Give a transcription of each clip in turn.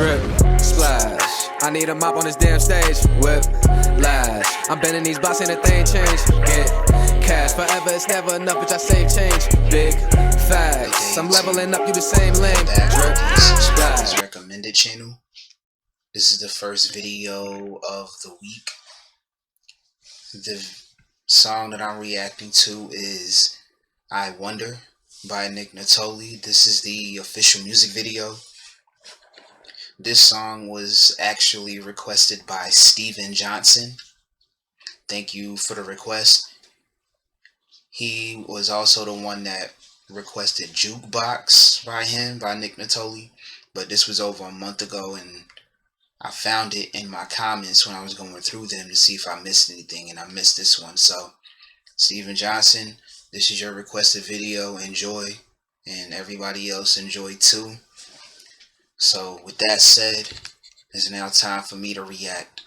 Drip, splash. I need a mop on this damn stage. Whip, lash. I'm bending these blocks, ain't a thing change. Get cash forever, it's never enough, bitch. I save change. Big facts. I'm leveling up, you the same lane. Drip, splash. Recommended channel. This is the first video of the week. The song that I'm reacting to is I Wonder by Nittoli. This is the official music video. This song was actually requested by Steven Johnson. Thank you for the request. He was also the one that requested Jukebox by Nittoli. But this was over a month ago, and I found it in my comments when I was going through them to see if I missed anything, and I missed this one. So, Steven Johnson, this is your requested video. Enjoy, and everybody else enjoy too. So, with that said, it's now time for me to react.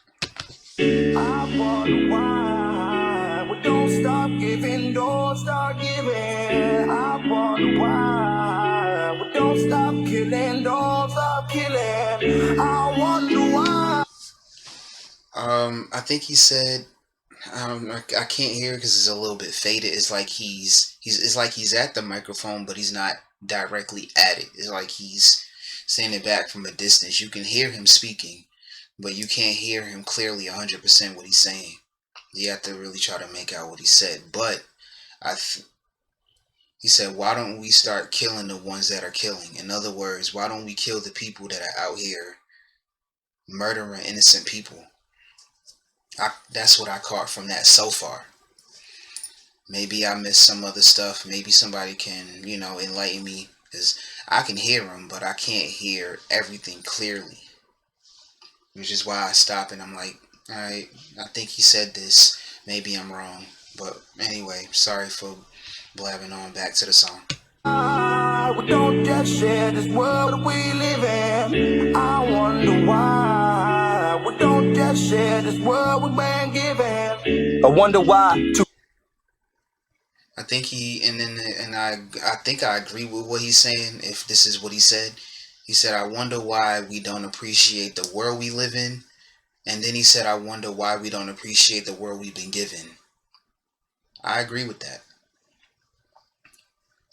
I wonder why we don't stop giving, don't stop giving. I wonder why we don't stop killing, don't stop killing. I wonder why. I think he said, I can't hear because it's a little bit faded. It's like he's at the microphone, but he's not directly at it. It's like he's standing back from a distance. You can hear him speaking, but you can't hear him clearly 100% what he's saying. You have to really try to make out what he said. But he said, why don't we start killing the ones that are killing? In other words, why don't we kill the people that are out here murdering innocent people? That's what I caught from that so far. Maybe I missed some other stuff. Maybe somebody can, enlighten me. Because I can hear him, but I can't hear everything clearly. Which is why I stop and I'm like, alright, I think he said this. Maybe I'm wrong. But anyway, sorry for blabbing on. Back to the song. We don't just share this world we live in. I wonder why we don't just share this world we've been given. I wonder why. I think I think I agree with what he's saying. If this is what he said, I wonder why we don't appreciate the world we live in. And then he said, I wonder why we don't appreciate the world we've been given. I agree with that.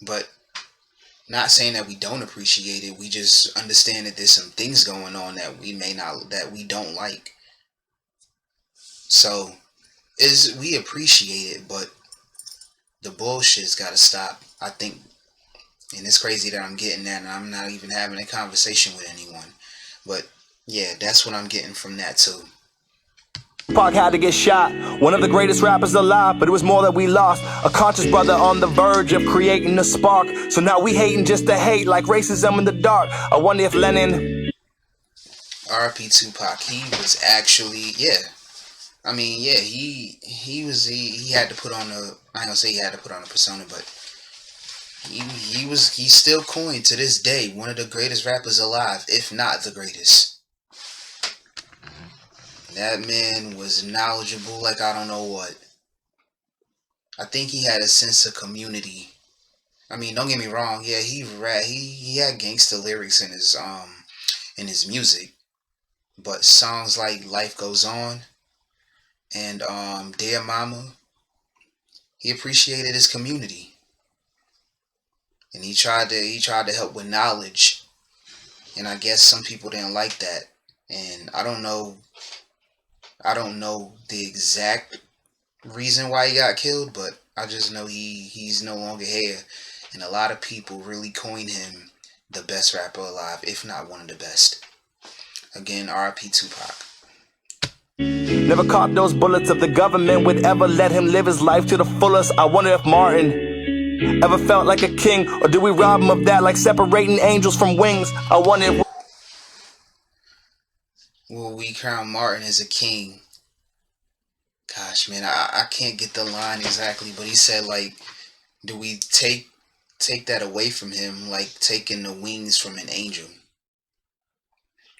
But not saying that we don't appreciate it. We just understand that there's some things going on that we don't like. So we appreciate it, but the bullshit's gotta stop. I think, and it's crazy that I'm getting that and I'm not even having a conversation with anyone. But yeah, that's what I'm getting from that too. Pac had to get shot, one of the greatest rappers alive, but it was more that we lost. A conscious brother on the verge of creating a spark. So now we hating just to hate, like racism in the dark. I wonder if Lenin... R.I.P. Tupac, he was actually, I mean, he had to put on a, I ain't gonna say he had to put on a persona, but he's still coined to this day one of the greatest rappers alive, if not the greatest. That man was knowledgeable like I don't know what. I think he had a sense of community. I mean, don't get me wrong, yeah, he had gangster lyrics in his music, but songs like Life Goes On and Dear Mama, he appreciated his community. And he tried to help with knowledge. And I guess some people didn't like that. And I don't know the exact reason why he got killed, but I just know he's no longer here. And a lot of people really coined him the best rapper alive, if not one of the best. Again, R.I.P. Tupac. Never caught those bullets if the government would ever let him live his life to the fullest. I wonder if Martin ever felt like a king, or do we rob him of that like separating angels from wings? I wonder if... Will we crown Martin as a king? Gosh, man, I can't get the line exactly, but he said, like, do we take that away from him, like taking the wings from an angel?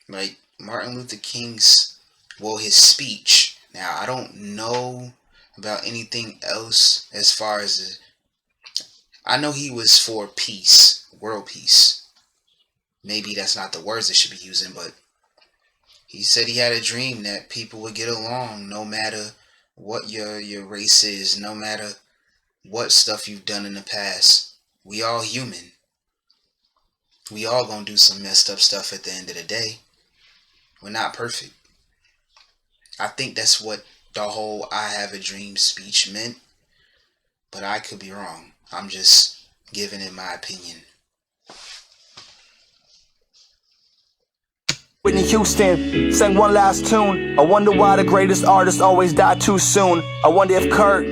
Like Martin Luther King's, his speech. Now, I don't know about anything else as far as I know he was for peace, world peace. Maybe that's not the words they should be using, but He said he had a dream that people would get along no matter what your race is, no matter what stuff you've done in the past. We all human. We all gonna do some messed up stuff at the end of the day. We're not perfect. I think that's what the whole I have a dream speech meant, but I could be wrong. I'm just giving it my opinion. Whitney Houston sang one last tune. I wonder why the greatest artists always die too soon. I wonder if Kurt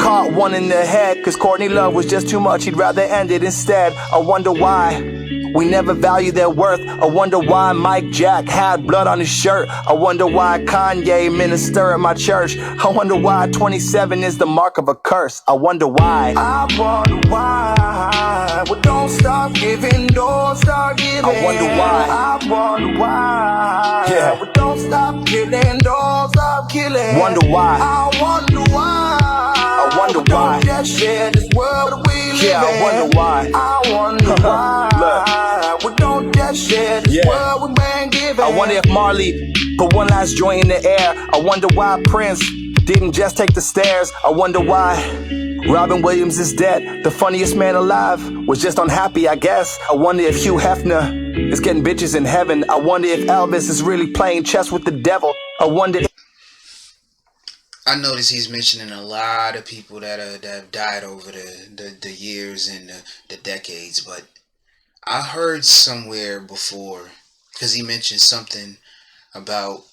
caught one in the head, cause Courtney Love was just too much, he'd rather end it instead. I wonder why we never value their worth. I wonder why Mike Jack had blood on his shirt. I wonder why Kanye minister at my church. I wonder why 27 is the mark of a curse. I wonder why. I wonder why we don't stop giving, don't start giving. I wonder why. I wonder why we don't stop killing, don't stop killing. Wonder why. I wonder why. I wonder why. Don't just share this world we live in. I wonder why. I wonder why. We don't just share this world we've been given. I wonder if Marley put one last joint in the air. I wonder why Prince didn't just take the stairs. I wonder why Robin Williams is dead. The funniest man alive was just unhappy, I guess. I wonder if Hugh Hefner is getting bitches in heaven. I wonder if Elvis is really playing chess with the devil. I wonder if I notice he's mentioning a lot of people that have died over the years and the decades, but I heard somewhere before, because he mentioned something about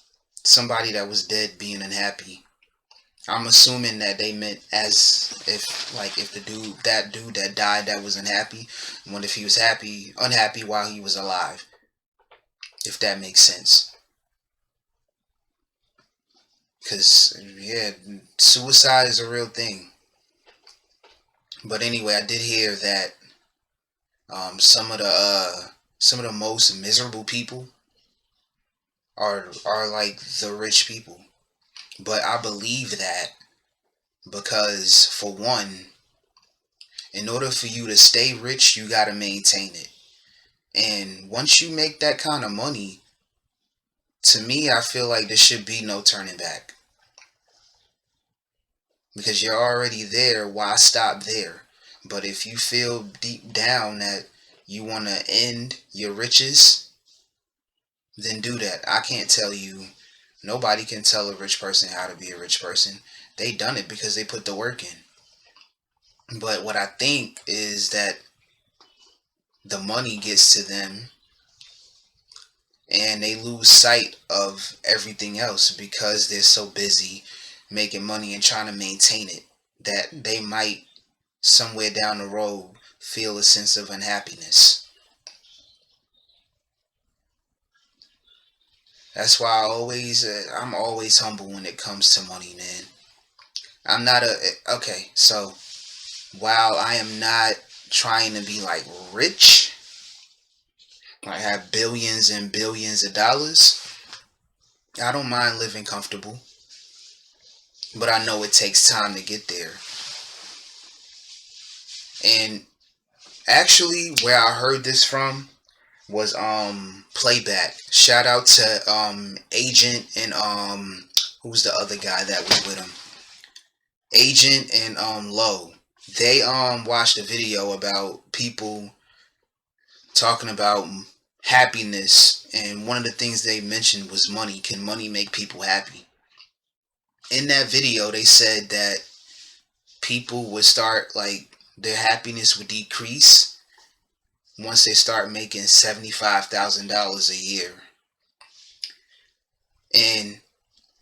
somebody that was dead being unhappy. I'm assuming that they meant as if the dude that died that was unhappy, I wonder if he was unhappy while he was alive. If that makes sense. Because, yeah, suicide is a real thing. But anyway, I did hear that some of the most miserable people are like the rich people. But I believe that because, for one, in order for you to stay rich, you gotta maintain it. And once you make that kind of money, to me, I feel like there should be no turning back. Because you're already there, why stop there? But if you feel deep down that you want to end your riches, then do that. I can't tell you, nobody can tell a rich person how to be a rich person. They done it because they put the work in. But what I think is that the money gets to them and they lose sight of everything else because they're so busy making money and trying to maintain it, that they might somewhere down the road feel a sense of unhappiness. That's why I'm always humble when it comes to money, man. I'm not okay, so while I am not trying to be like rich, I have billions and billions of dollars, I don't mind living comfortable. But I know it takes time to get there. And actually, where I heard this from was Playback. Shout out to Agent and who's the other guy that was with him? Agent and Low. They watched a video about people talking about happiness, and one of the things they mentioned was money. Can money make people happy? In that video, they said that people would start, like, their happiness would decrease once they start making $75,000 a year. And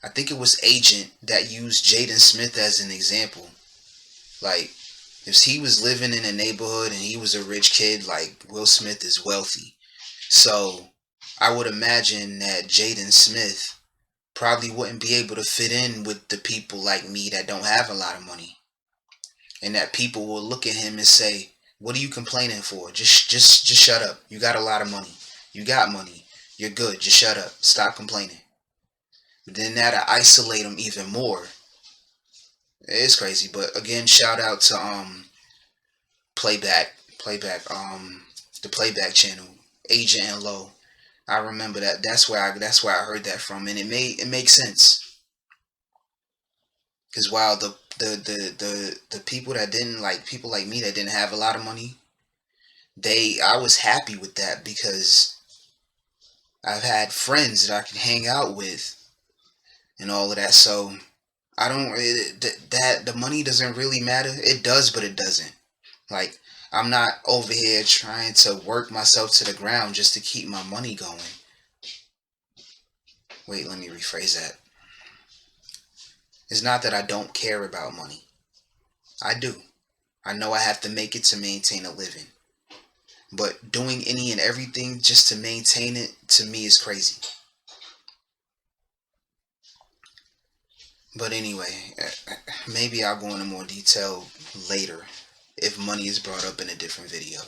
I think it was Agent that used Jaden Smith as an example. Like, if he was living in a neighborhood and he was a rich kid, like, Will Smith is wealthy. So I would imagine that Jaden Smith probably wouldn't be able to fit in with the people like me that don't have a lot of money. And that people will look at him and say, what are you complaining for? Just shut up. You got a lot of money. You got money. You're good. Just shut up. Stop complaining. But then that'll isolate him even more. It's crazy. But again, shout out to Playback, the Playback channel, Agent and Low. I remember that. That's where I heard that from, and it makes sense. Because while the people that didn't like people like me that didn't have a lot of money, I was happy with that because I've had friends that I can hang out with and all of that. So I don't that the money doesn't really matter. It does, but it doesn't. Like, I'm not over here trying to work myself to the ground just to keep my money going. Wait, let me rephrase that. It's not that I don't care about money. I do. I know I have to make it to maintain a living. But doing any and everything just to maintain it, to me, is crazy. But anyway, maybe I'll go into more detail later if money is brought up in a different video.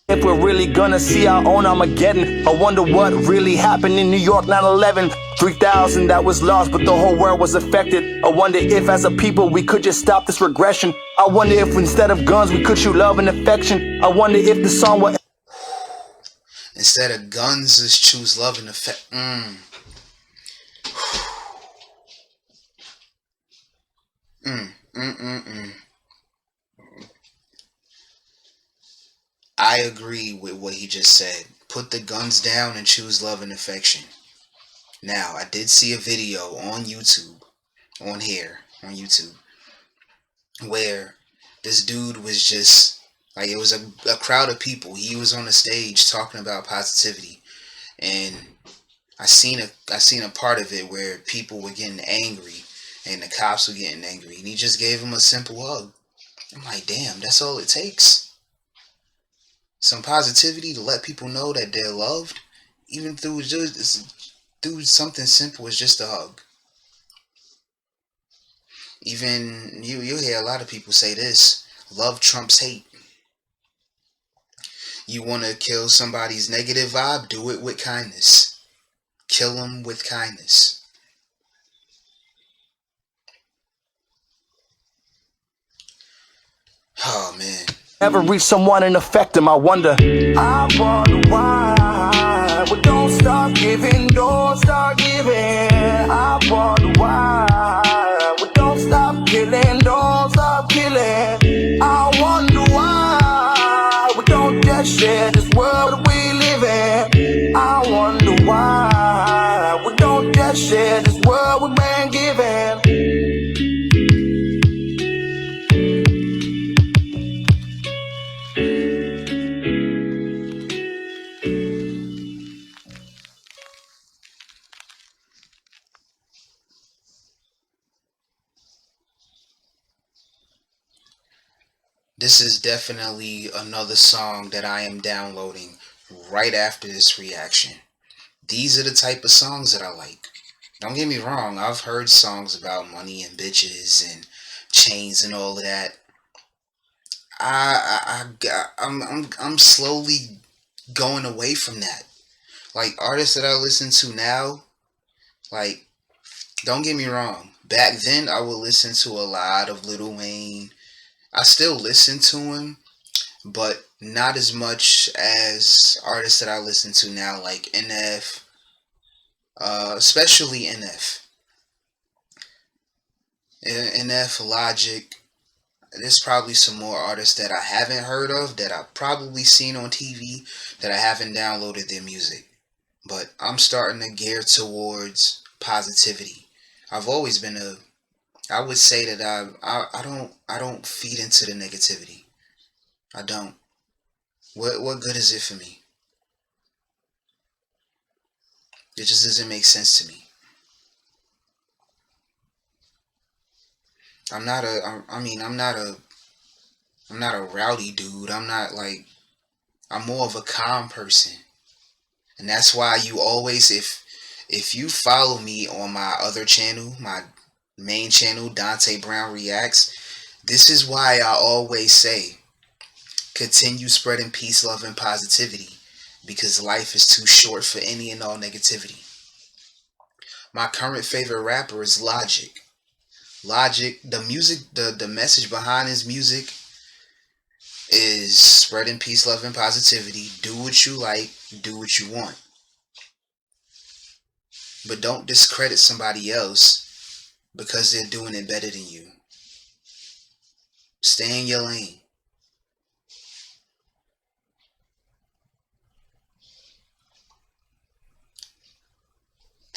If we're really gonna see our own Armageddon, I wonder what really happened in New York 9/11. 3,000 that was lost, but the whole world was affected. I wonder if as a people we could just stop this regression. I wonder if instead of guns we could shoot love and affection. I wonder if the song will... Instead of guns, let's choose love and affection. I agree with what he just said. Put the guns down and choose love and affection. Now, I did see a video on YouTube, on YouTube, where this dude was just, like, it was a crowd of people. He was on the stage talking about positivity. And I seen a part of it where people were getting angry and the cops were getting angry. And he just gave them a simple hug. I'm like, damn, that's all it takes. Some positivity to let people know that they're loved, even through something simple as just a hug. Even you'll hear a lot of people say this: love trumps hate. You want to kill somebody's negative vibe? Do it with kindness. Kill them with kindness. Oh man. Ever reach someone and affect them, I wonder. I wonder why we don't stop giving, don't start giving. I wonder why we don't stop killing, don't stop killing. I wonder why we don't just share this world we live in. I wonder why we don't just share this world we've been given. This is definitely another song that I am downloading right after this reaction. These are the type of songs that I like. Don't get me wrong, I've heard songs about money and bitches and chains and all of that. I'm slowly going away from that. Like, artists that I listen to now, like, don't get me wrong. Back then, I would listen to a lot of Lil Wayne. I still listen to him, but not as much as artists that I listen to now, like NF, especially NF. NF, Logic. There's probably some more artists that I haven't heard of, that I've probably seen on TV, that I haven't downloaded their music. But I'm starting to gear towards positivity. I've always been I would say that I don't feed into the negativity. I don't. What good is it for me? It just doesn't make sense to me. I'm not a rowdy dude. I'm more of a calm person. And that's why you always, if you follow me on my other channel, my main channel, Dante Brown Reacts, this is why I always say, continue spreading peace, love, and positivity, because life is too short for any and all negativity. My current favorite rapper is Logic. Logic, the music, the message behind his music is spreading peace, love, and positivity. Do what you like, do what you want. But don't discredit somebody else because they're doing it better than you. Stay in your lane.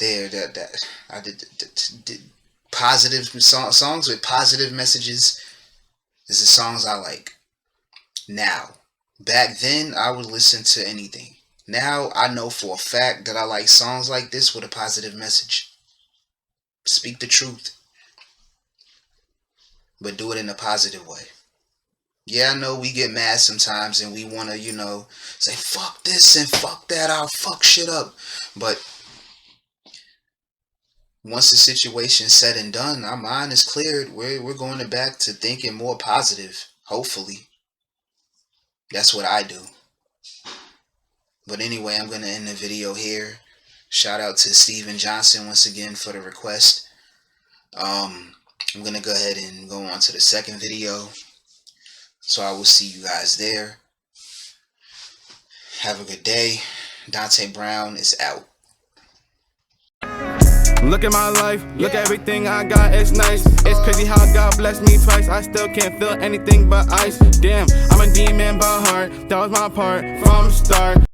I did positive songs with positive messages. Is the songs I like. Now, back then I would listen to anything. Now I know for a fact that I like songs like this with a positive message. Speak the truth, but do it in a positive way. Yeah, I know we get mad sometimes and we want to, say fuck this and fuck that, I'll fuck shit up. But once the situation's said and done, our mind is cleared. We're going back to thinking more positive, hopefully. That's what I do. But anyway, I'm going to end the video here. Shout out to Steven Johnson once again for the request. I'm going to go ahead and go on to the second video. So I will see you guys there. Have a good day. Dante Brown is out. Look at my life, look at everything I got, it's nice. It's crazy how God blessed me twice. I still can't feel anything but ice. Damn, I'm a demon by heart. That was my part from the start.